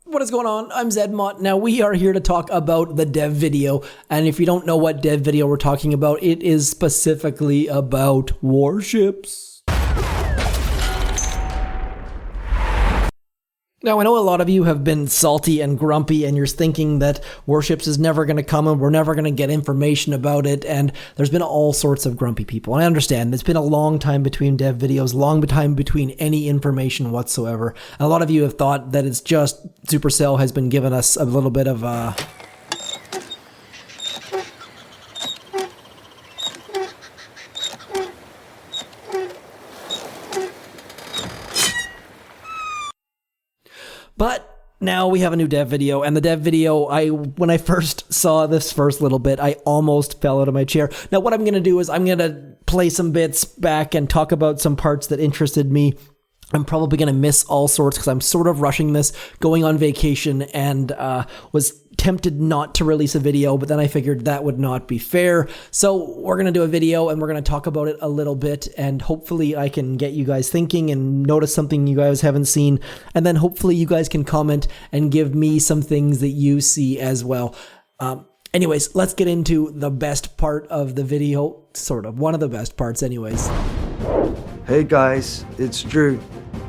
What is going on? I'm Zedmont. Now we are here to talk about the dev video, and if you don't know what dev video we're talking about, it is specifically about warships. Now, I know a lot of you have been salty and grumpy, and you're thinking that Warships is never going to come and we're never going to get information about it, and there's been all sorts of grumpy people. And I understand, it's been a long time between dev videos, long time between any information whatsoever. And a lot of you have thought that it's just Supercell has been giving us a little bit of But now we have a new dev video, and the dev video, when I first saw this first little bit, I almost fell out of my chair. Now what I'm going to do is I'm going to play some bits back and talk about some parts that interested me. I'm probably going to miss all sorts because I'm sort of rushing this, going on vacation, and was tempted not to release a video, but then I figured that would not be fair. So we're going to do a video and we're going to talk about it a little bit, and hopefully I can get you guys thinking and notice something you guys haven't seen, and then hopefully you guys can comment and give me some things that you see as well. Anyways, let's get into the best part of the video, sort of, one of the best parts anyways. Hey guys, it's Drew.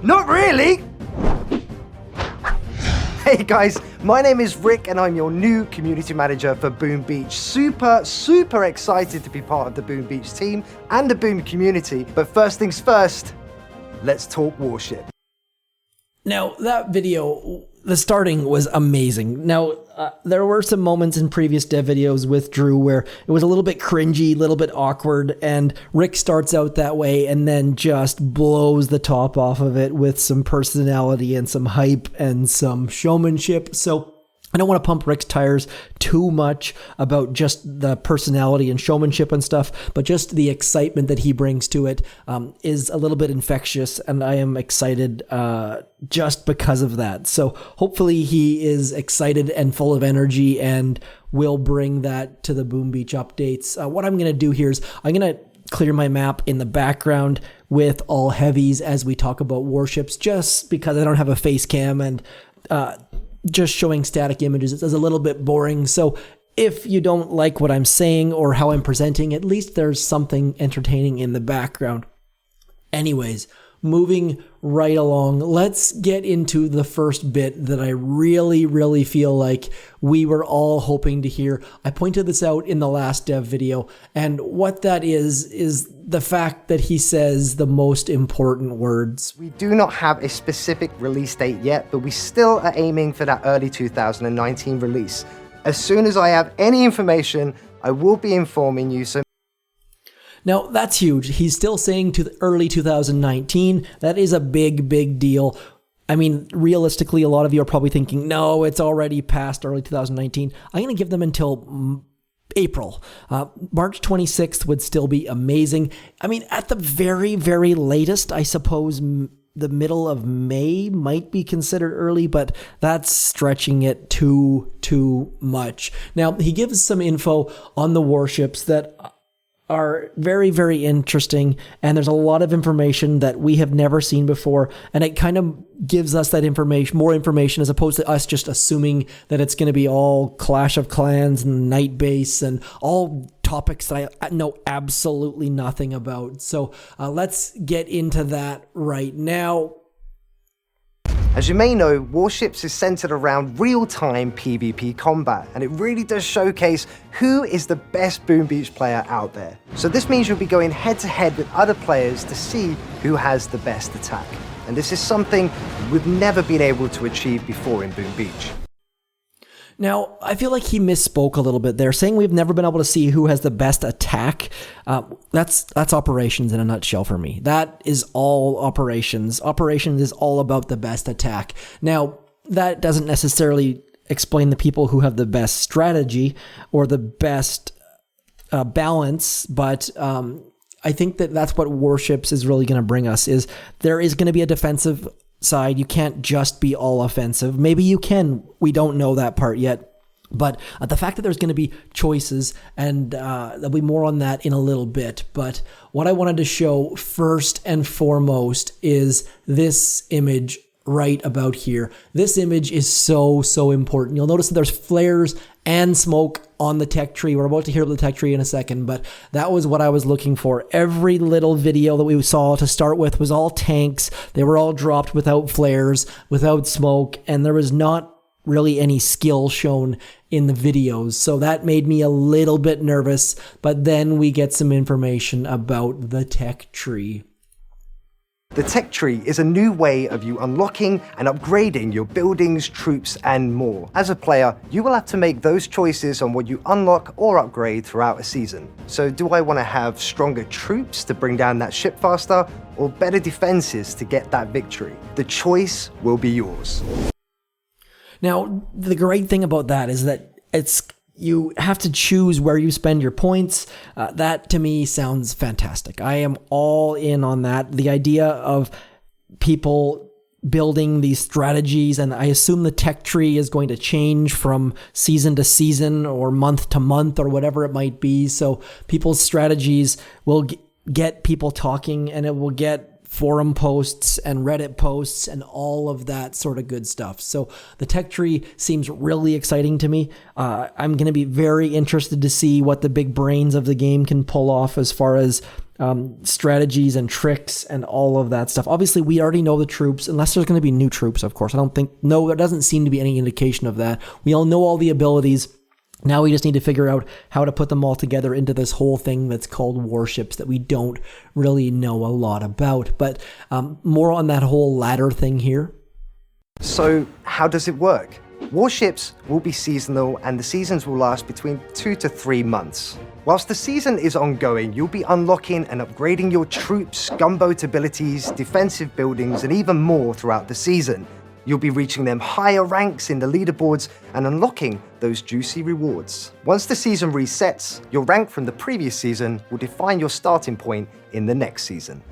Not really! Hey guys, my name is Rick and I'm your new community manager for Boom Beach. Super excited to be part of the Boom Beach team and the Boom community. But first things first, let's talk Warship. Now, that video, the starting was amazing. Now, there were some moments in previous dev videos with Drew where it was a little bit cringy, a little bit awkward, and Rick starts out that way and then just blows the top off of it with some personality and some hype and some showmanship. So I don't want to pump Rick's tires too much about just the personality and showmanship and stuff, but just the excitement that he brings to it is a little bit infectious, and I am excited just because of that. So hopefully he is excited and full of energy and will bring that to the Boom Beach updates. What I'm going to do here is I'm going to clear my map in the background with all heavies as we talk about warships, just because I don't have a face cam, and just showing static images is a little bit boring. So if you don't like what I'm saying or how I'm presenting, at least there's something entertaining in the background. Anyways, moving right along, let's get into the first bit that I really feel like we were all hoping to hear. I pointed this out in the last dev video, and what that is the fact that he says the most important words. We do not have a specific release date yet, but we still are aiming for that early 2019 release. As soon as I have any information, I will be informing you. So now, that's huge. He's still saying to the early 2019. That is a big deal. I mean, realistically, a lot of you are probably thinking, no, it's already past early 2019. I'm going to give them until April. March 26th would still be amazing. I mean, at the very latest, I suppose the middle of May might be considered early, but that's stretching it too much. Now, he gives some info on the warships that are very interesting, and there's a lot of information that we have never seen before, and it kind of gives us that information, more information, as opposed to us just assuming that it's going to be all Clash of Clans and Night Base and all topics that I know absolutely nothing about. So let's get into that right now. As you may know, Warships is centered around real-time PvP combat, and it really does showcase who is the best Boom Beach player out there. So this means you'll be going head-to-head with other players to see who has the best attack. And this is something we've never been able to achieve before in Boom Beach. Now, I feel like he misspoke a little bit there, saying we've never been able to see who has the best attack. That's operations in a nutshell for me. That is all operations. Operations is all about the best attack. Now, that doesn't necessarily explain the people who have the best strategy or the best balance, but I think that that's what Warships is really going to bring us, is there is going to be a defensive side. You can't just be all offensive. Maybe you can. We don't know that part yet. But the fact that there's going to be choices, and there'll be more on that in a little bit. But what I wanted to show first and foremost is this image right about here. This image is so important. You'll notice that there's flares and smoke on the tech tree. We're about to hear about the tech tree in a second, but that was what I was looking for. Every little video that we saw to start with was all tanks. They were all dropped without flares, without smoke, and there was not really any skill shown in the videos. So that made me a little bit nervous, but then we get some information about the tech tree. The tech tree is a new way of you unlocking and upgrading your buildings, troops, and more. As a player, you will have to make those choices on what you unlock or upgrade throughout a season. So do I want to have stronger troops to bring down that ship faster, or better defenses to get that victory? The choice will be yours. Now, the great thing about that is that you have to choose where you spend your points. That to me sounds fantastic. I am all in on that. The idea of people building these strategies, and I assume the tech tree is going to change from season to season or month to month or whatever it might be. So people's strategies will get people talking, and it will get forum posts and Reddit posts and all of that sort of good stuff. So the tech tree seems really exciting to me. I'm going to be very interested to see what the big brains of the game can pull off as far as strategies and tricks and all of that stuff. Obviously, we already know the troops, unless there's going to be new troops, of course. There doesn't seem to be any indication of that. We all know all the abilities. Now we just need to figure out how to put them all together into this whole thing that's called warships that we don't really know a lot about. But more on that whole ladder thing here. So how does it work? Warships will be seasonal, and the seasons will last between 2 to 3 months. Whilst the season is ongoing, you'll be unlocking and upgrading your troops, gunboat abilities, defensive buildings, and even more throughout the season. You'll be reaching them higher ranks in the leaderboards and unlocking those juicy rewards. Once the season resets, your rank from the previous season will define your starting point in the next season.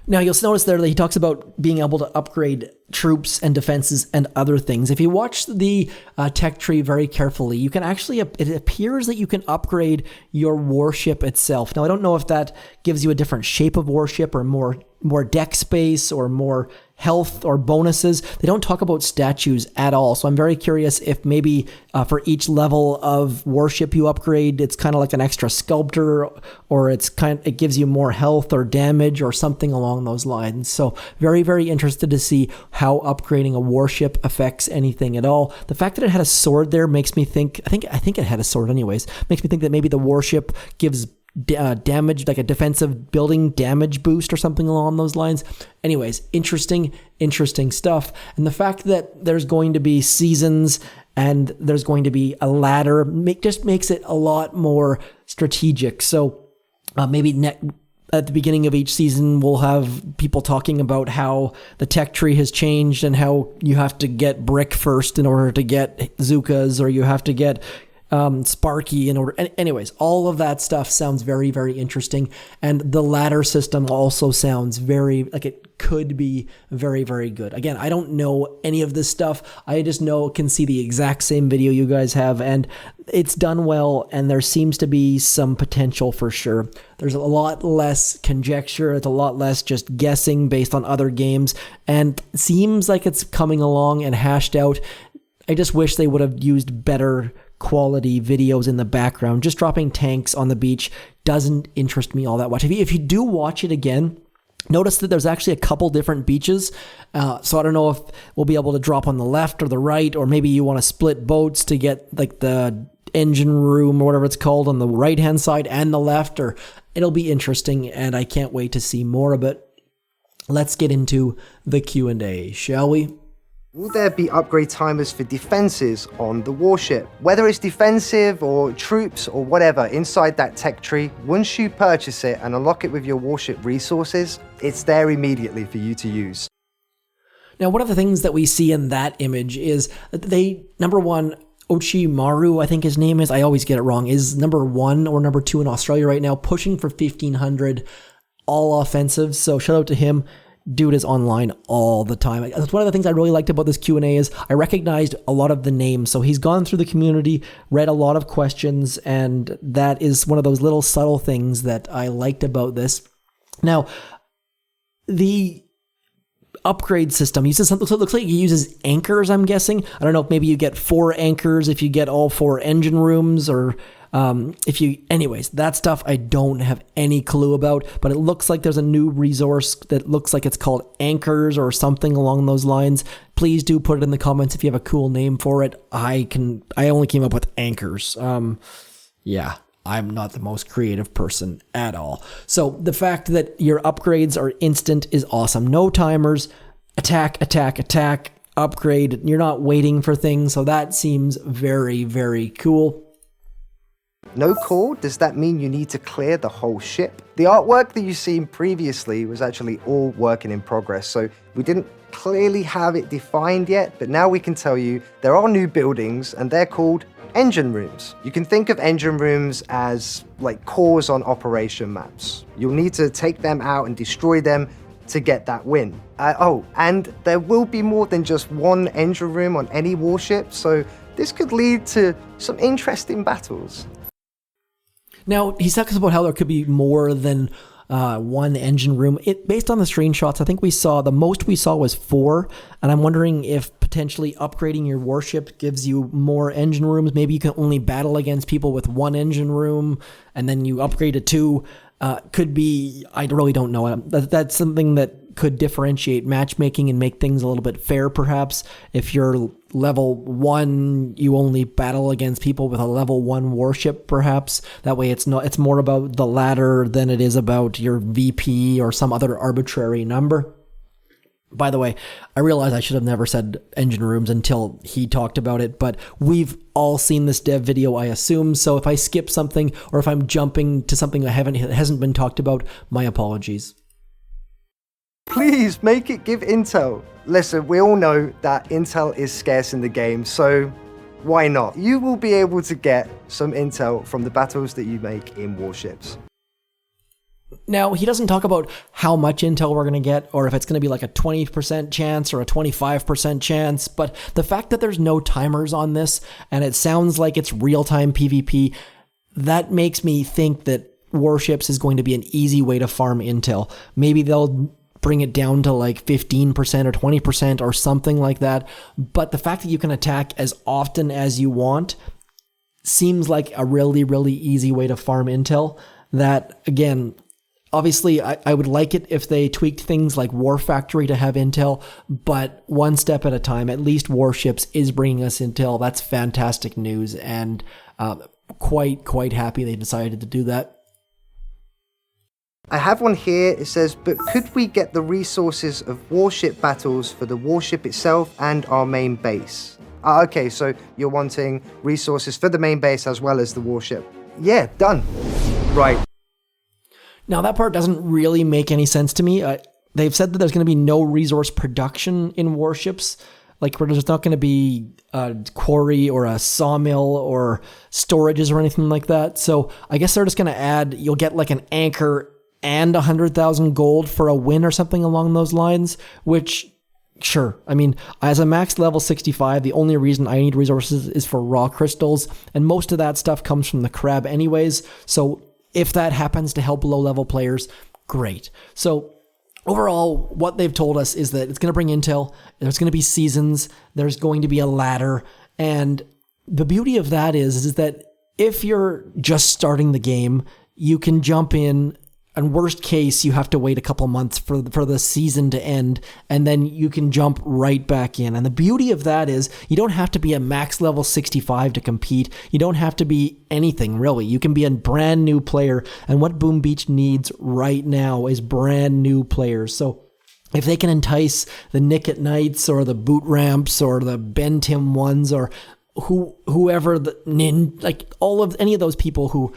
Now, you'll notice there that he talks about being able to upgrade troops and defenses and other things. If you watch the tech tree very carefully, you can actually, it appears that you can upgrade your warship itself. Now, I don't know if that gives you a different shape of warship or more deck space or more health or bonuses. They don't talk about statues at all. So I'm very curious if maybe for each level of warship you upgrade, it's kind of like an extra sculptor, or it gives you more health or damage or something along those lines. So very, very interested to see how upgrading a warship affects anything at all. The fact that it had a sword there makes me think, I think it had a sword anyways, makes me think that maybe the warship gives damage, like a defensive building damage boost or something along those lines. Anyways, interesting stuff. And the fact that there's going to be seasons and there's going to be a ladder just makes it a lot more strategic. So maybe at the beginning of each season, we'll have people talking about how the tech tree has changed and how you have to get brick first in order to get Zukas, or you have to get Sparky in order. Anyways, all of that stuff sounds very, very interesting. And the ladder system also sounds it could be very, very good. Again, I don't know any of this stuff. I just can see the exact same video you guys have, and it's done well, and there seems to be some potential for sure. There's a lot less conjecture. It's a lot less just guessing based on other games, and it seems like it's coming along and hashed out. I just wish they would have used better quality videos in the background. Just dropping tanks on the beach doesn't interest me all that much. If you do watch it again, notice that there's actually a couple different beaches. So I don't know if we'll be able to drop on the left or the right, or maybe you want to split boats to get like the engine room or whatever it's called on the right hand side and the left, or it'll be interesting, and I can't wait to see more of it. Let's get into the Q&A, shall we? Will there be upgrade timers for defenses on the warship? Whether it's defensive or troops or whatever inside that tech tree, once you purchase it and unlock it with your warship resources, it's there immediately for you to use. Now, one of the things that we see in that image is that number one, Ochimaru, I think his name is, I always get it wrong, is number 1 or number 2 in Australia right now, pushing for 1,500 all offensive. So shout out to him. Dude is online all the time. That's one of the things I really liked about this Q&A is I recognized a lot of the names. So he's gone through the community, read a lot of questions, and that is one of those little subtle things that I liked about this. Now, the upgrade system uses something, so it looks like it uses anchors, I'm guessing. I don't know if maybe you get 4 anchors if you get all 4 engine rooms, or anyways, that stuff I don't have any clue about, but it looks like there's a new resource that looks like it's called anchors or something along those lines. Please do put it in the comments if you have a cool name for it. I only came up with anchors. Yeah, I'm not the most creative person at all. So the fact that your upgrades are instant is awesome. No timers, attack, upgrade. You're not waiting for things, so that seems very, very cool. No core? Does that mean you need to clear the whole ship? The artwork that you've seen previously was actually all working in progress, so we didn't clearly have it defined yet, but now we can tell you there are new buildings and they're called engine rooms. You can think of engine rooms as like cores on operation maps. You'll need to take them out and destroy them to get that win. And there will be more than just one engine room on any warship, so this could lead to some interesting battles. Now, he talks about how there could be more than one engine room. Based on the screenshots, I think the most we saw was 4, and I'm wondering if potentially upgrading your warship gives you more engine rooms. Maybe you can only battle against people with 1 engine room, and then you upgrade to 2. Could be, I really don't know. That's something that could differentiate matchmaking and make things a little bit fair, perhaps. If you're level 1, you only battle against people with a level 1 warship, perhaps. That way it's more about the ladder than it is about your VP or some other arbitrary number. By the way, I realize I should have never said engine rooms until he talked about it, but we've all seen this dev video, I assume, so if I skip something or if I'm jumping to something that hasn't been talked about, my apologies. Please make it give intel. Listen, we all know that intel is scarce in the game, so why not? You will be able to get some intel from the battles that you make in warships. Now, he doesn't talk about how much intel we're going to get, or if it's going to be like a 20% chance or a 25% chance, but the fact that there's no timers on this, and it sounds like it's real-time PvP, that makes me think that warships is going to be an easy way to farm intel. Maybe they'll bring it down to like 15% or 20% or something like that, but the fact that you can attack as often as you want seems like a really, really easy way to farm intel. That, again, obviously, I would like it if they tweaked things like War Factory to have intel, but one step at a time. At least Warships is bringing us intel. That's fantastic news, and quite happy they decided to do that. I have one here. It says, but could we get the resources of warship battles for the warship itself and our main base? Okay, so you're wanting resources for the main base as well as the warship. Yeah, done. Right. Now, that part doesn't really make any sense to me. They've said that there's going to be no resource production in warships. Like, where there's not going to be a quarry or a sawmill or storages or anything like that. So I guess they're just going to add, you'll get like an anchor and 100,000 gold for a win or something along those lines, which, sure. I mean, as a max level 65, the only reason I need resources is for raw crystals, and most of that stuff comes from the crab anyways. So if that happens to help low-level players, great. So overall, what they've told us is that it's going to bring intel, there's going to be seasons, there's going to be a ladder, and the beauty of that is that if you're just starting the game, you can jump in, and worst case, you have to wait a couple months for the season to end, and then you can jump right back in. And the beauty of that is you don't have to be a max level 65 to compete. You don't have to be anything, really. You can be a brand new player, and what Boom Beach needs right now is brand new players. So if they can entice the Nick at Nights or the Boot Ramps or the Ben Tim ones or whoever, any of those people who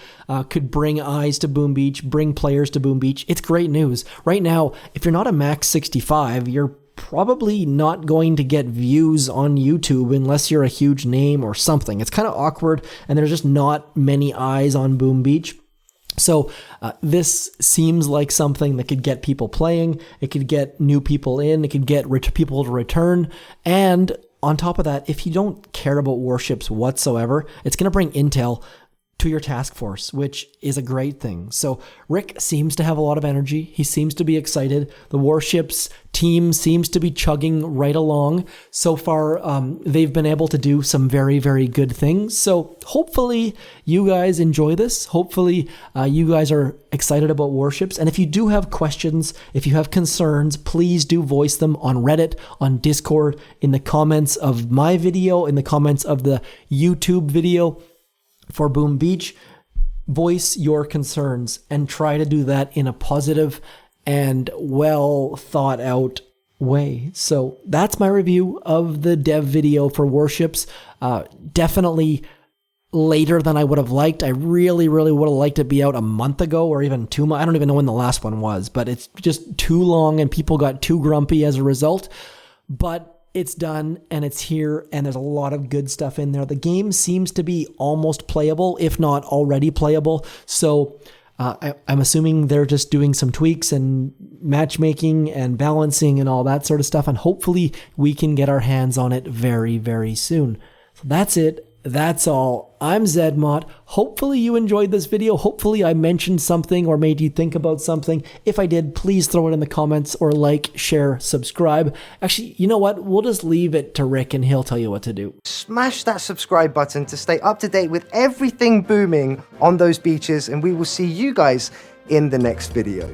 could bring eyes to Boom Beach, bring players to Boom Beach, it's great news. Right now, if you're not a max 65, you're probably not going to get views on YouTube unless you're a huge name or something. It's kind of awkward, and there's just not many eyes on Boom Beach. So this seems like something that could get people playing, it could get new people in, it could get people to return, and on top of that, if you don't care about warships whatsoever, it's going to bring intel. to your task force, which is a great thing. So Rick seems to have a lot of energy. He seems to be excited. The warships team seems to be chugging right along. So far, they've been able to do some very, very good things. So hopefully you guys enjoy this. Hopefully you guys are excited about warships. And if you do have questions, if you have concerns, please do voice them on Reddit, on Discord, in the comments of my video, in the comments of the YouTube video for Boom Beach. Voice your concerns and try to do that in a positive and well thought out way. So that's my review of the dev video for Warships. Definitely later than I would have liked. I really, really would have liked it to be out a month ago or even 2 months. I don't even know when the last one was, but it's just too long and people got too grumpy as a result. But it's done and it's here and there's a lot of good stuff in there. The game seems to be almost playable, if not already playable. So I'm assuming they're just doing some tweaks and matchmaking and balancing and all that sort of stuff. And hopefully we can get our hands on it very, very soon. So that's it. That's all. I'm Zedmot. Hopefully you enjoyed this video. Hopefully I mentioned something or made you think about something. If I did, please throw it in the comments or like, share, subscribe. Actually, you know what? We'll just leave it to Rick and he'll tell you what to do. Smash that subscribe button to stay up to date with everything booming on those beaches, and we will see you guys in the next video.